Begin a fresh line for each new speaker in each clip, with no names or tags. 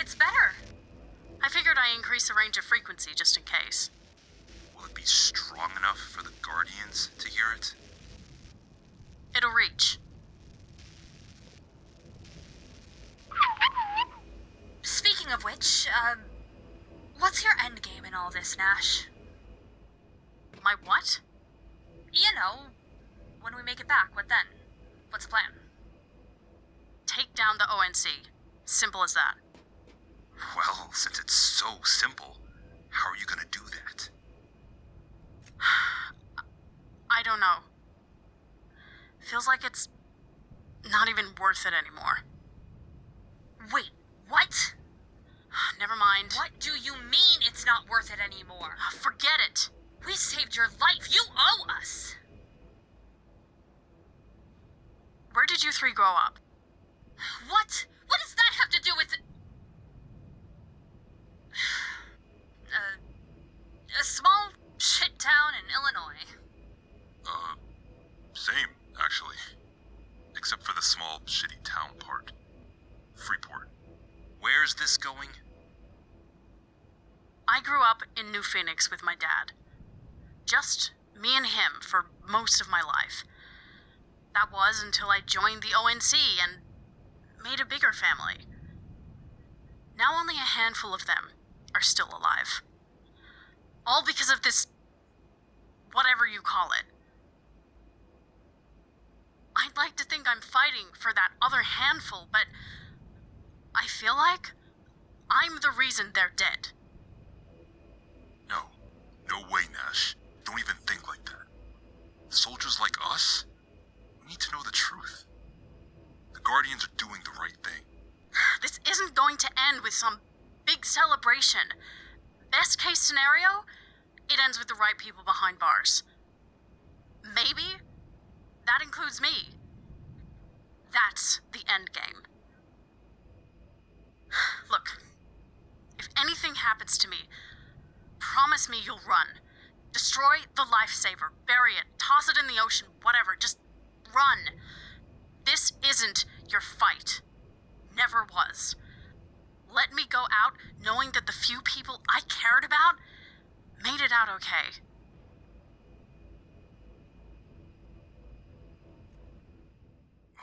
It's better. I figured I increase the range of frequency just in case.
Will it be strong enough for the Guardians to hear it?
It'll reach. Speaking of which, what's your endgame in all this, Nash? My what? You know, when we make it back, what then? What's the plan? Take down the ONC. Simple as that.
Well, since it's so simple, how are you gonna do that?
I don't know. Feels like it's not even worth it anymore. Wait, what? Never mind. What do you mean it's not worth it anymore? Forget it. We saved your life. You owe us. Where did you three grow up? What? What does that have to do with a small shit town in Illinois?
Same, actually. Except for the small, shitty town part. Freeport. Where's this going?
I grew up in New Phoenix with my dad. Just me and him for most of my life. That was until I joined the ONC and made a bigger family. Now only a handful of them are still alive. All because of this, whatever you call it. I'd like to think I'm fighting for that other handful, but I feel like I'm the reason they're dead.
No way, Nash. Don't even think like that. Soldiers like us? We need to know the truth. The Guardians are doing the right thing.
This isn't going to end with some big celebration. Best case scenario, it ends with the right people behind bars. Maybe that includes me. That's the end game. Look, if anything happens to me, promise me you'll run. Destroy the lifesaver, bury it, toss it in the ocean, whatever, just run. This isn't your fight. Never was. Let me go out knowing that the few people I cared about made it out okay.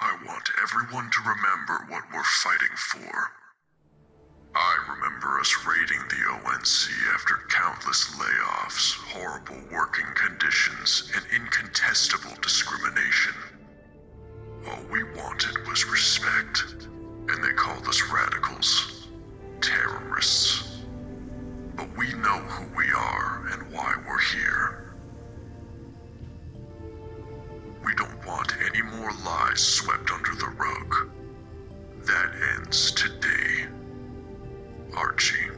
I want everyone to remember what we're fighting for. I remember us raiding the ONC after countless layoffs, horrible working conditions, and incontestable discrimination. All we wanted was respect, and they called us radicals, terrorists. But we know who we are and why we're here. We don't want any more lies swept under the rug. That ends today. Archie.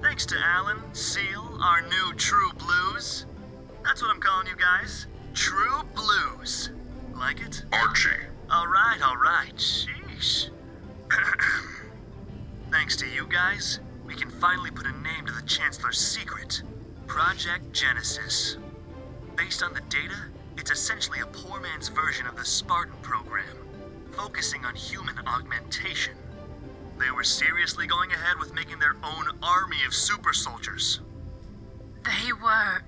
Thanks to Alan, Seal, our new True Blues. That's what I'm calling you guys. True Blues. Like it?
Archie.
Alright. Sheesh. Thanks to you guys, we can finally put a name to the Chancellor's secret. Project Genesis. Based on the data, it's essentially a poor man's version of the Spartan program, focusing on human augmentation. They were seriously going ahead with making their own army of super soldiers.
They were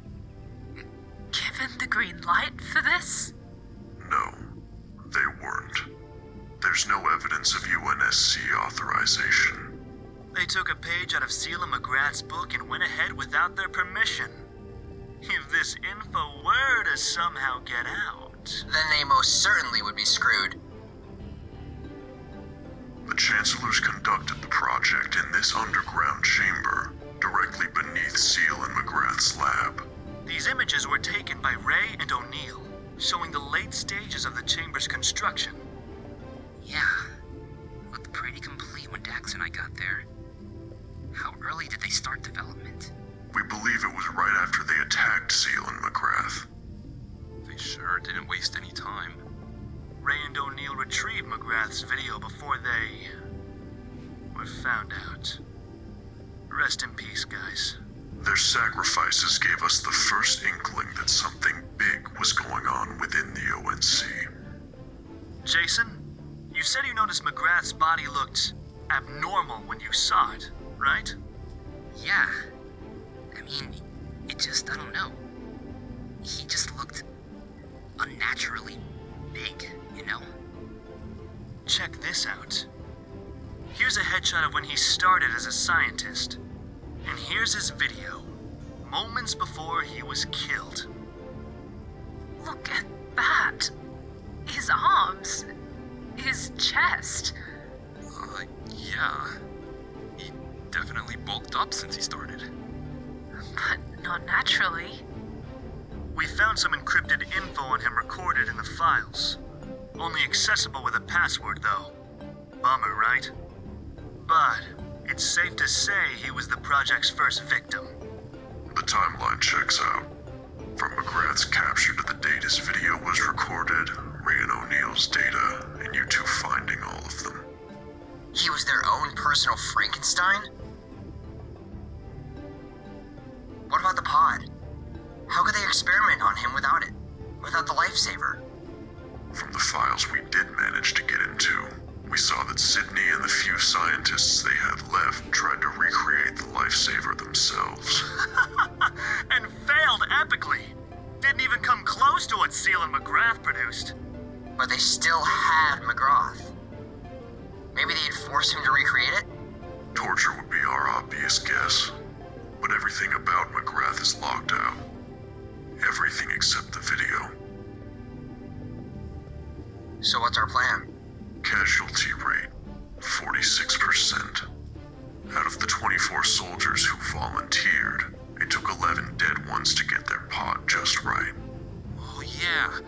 given the green light for this?
No, they weren't. There's no evidence of UNSC authorization.
They took a page out of Seal and McGrath's book and went ahead without their permission. If this info were to somehow get out...
Then they most certainly would be screwed.
The Chancellors conducted the project in this underground chamber, directly beneath Seal and McGrath's lab.
These images were taken by Ray and O'Neill, showing the late stages of the chamber's construction.
Yeah, looked pretty complete when Dax and I got there. How early did they start development?
We believe it was right after they attacked Seal and McGrath.
They sure didn't waste any time.
Ray and O'Neill retrieved McGrath's video before they were found out. Rest in peace, guys.
Their sacrifices gave us the first inkling that something big was going on within the ONC.
Jason, you said you noticed McGrath's body looked abnormal when you saw it, right?
Yeah. I mean, I don't know. He just looked unnaturally big, you know?
Check this out. Here's a headshot of when he started as a scientist. And here's his video, moments before he was killed.
Look at that. His arms. His chest.
Yeah. He definitely bulked up since he started.
But not naturally.
We found some encrypted info on him recorded in the files. Only accessible with a password, though. Bummer, right? But it's safe to say he was the project's first victim.
The timeline checks out. From McGrath's capture to the date his video was recorded, Ray and O'Neill's data, and you two finding all of them.
He was their own personal Frankenstein? What about the pod? How could they experiment on him without it? Without the lifesaver?
From the files we did manage to get into, we saw that Sydney and the few scientists they had left tried to recreate the lifesaver themselves.
And failed epically. Didn't even come close to what Seal and McGrath produced.
But they still had McGrath. Maybe they'd force him to recreate it?
Torture would be our obvious guess, but everything about McGrath is locked out. Everything except the video.
So what's our plan?
Casualty rate, 46%. Out of the 24 soldiers who volunteered, it took 11 dead ones to get their pod just right.
Oh yeah.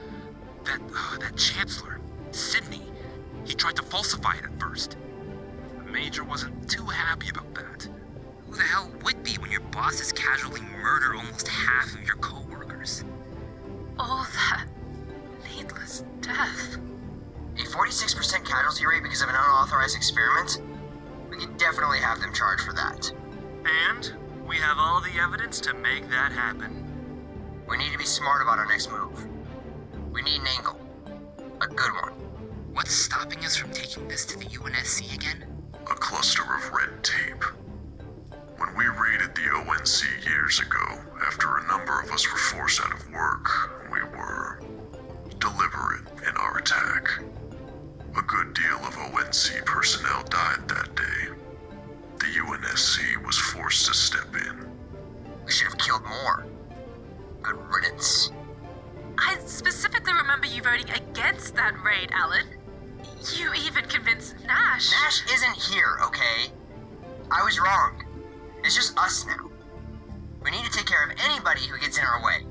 That Chancellor, Sydney. He tried to falsify it at first. The Major wasn't too happy about that.
Who the hell would be when your bosses casually murder almost half of your co-workers?
All that needless death.
A 46% casualty rate because of an unauthorized experiment? We could definitely have them charged for that.
And we have all the evidence to make that happen.
We need to be smart about our next move. We need an angle. A good one.
What's stopping us from taking this to the UNSC again?
A cluster of red tape. When we raided the ONC years ago, after a number of us were forced out of work, we were deliberate in our attack. A good deal of ONC personnel died that day. The UNSC was forced to step in.
We should have killed more. Good riddance.
I specifically remember you voting against that raid, Alan. You even convinced Nash.
Nash isn't here, okay? I was wrong. It's just us now. We need to take care of anybody who gets in our way.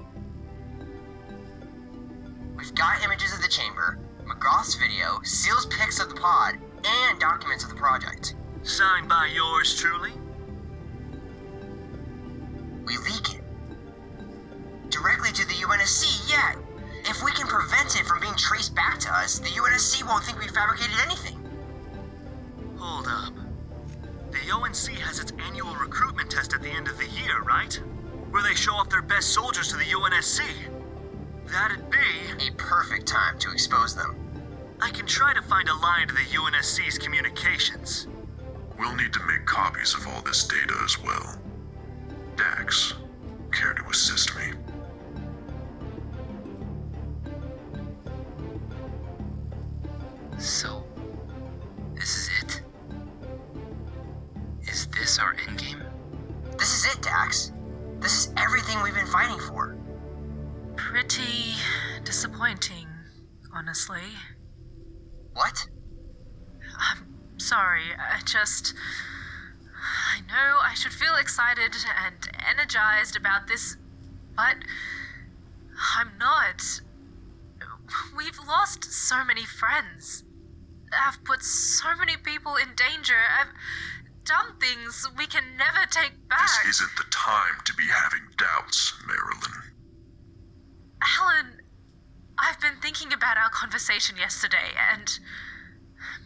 We've got images of the chamber, McGrath's video, Seal's pics of the pod, and documents of the project.
Signed by yours truly?
We leak it. Directly to the UNSC, yeah. If we can prevent it from being traced back to us, the UNSC won't think we fabricated anything.
Hold up. The ONC has its annual recruitment test at the end of the year, right? Where they show off their best soldiers to the UNSC. That'd be
A perfect time to expose them.
I can try to find a line to the UNSC's communications.
We'll need to make copies of all this data as well. Dax, care to assist me?
So, this is it? Is this our endgame?
This is it, Dax. This is everything we've been fighting for.
Pretty disappointing, honestly.
What?
I'm sorry, I know I should feel excited and energized about this, but I'm not. We've lost so many friends. I've put so many people in danger. I've done things we can never take back.
This isn't the time to be having doubts, Marilyn.
Alan, I've been thinking about our conversation yesterday, and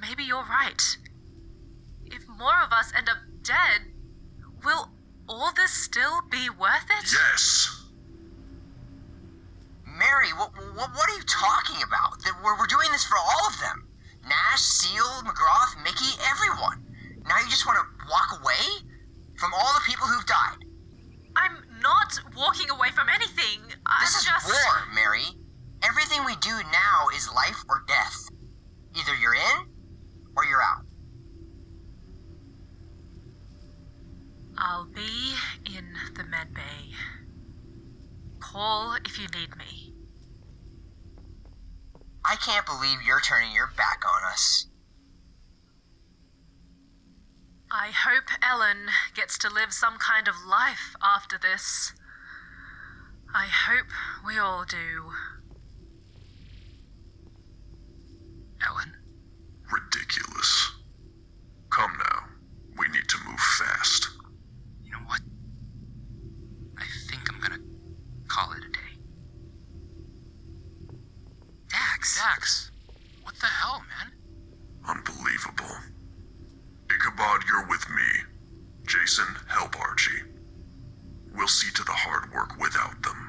maybe you're right. If more of us end up dead, will all this still be worth it?
Yes!
Mary, what are you talking about? That we're doing this for all of them. Nash, Seal, McGrath, Mickey, everyone. Now you just want to walk away from all the people who've died.
I'm not walking away from anything.
This is war, Mary. Everything we do now is life or death. Either you're in, or you're out.
I'll be in the med bay. Call if you need me.
I can't believe you're turning your back on us.
I hope Ellen gets to live some kind of life after this. I hope we all do.
Ellen?
Ridiculous. Come now. We need to move fast.
You know what? I think I'm gonna call it a day. Dax, what the hell, man?
Unbelievable. Ichabod, you're with me. Jason, help Archie. We'll see to the hard work without them.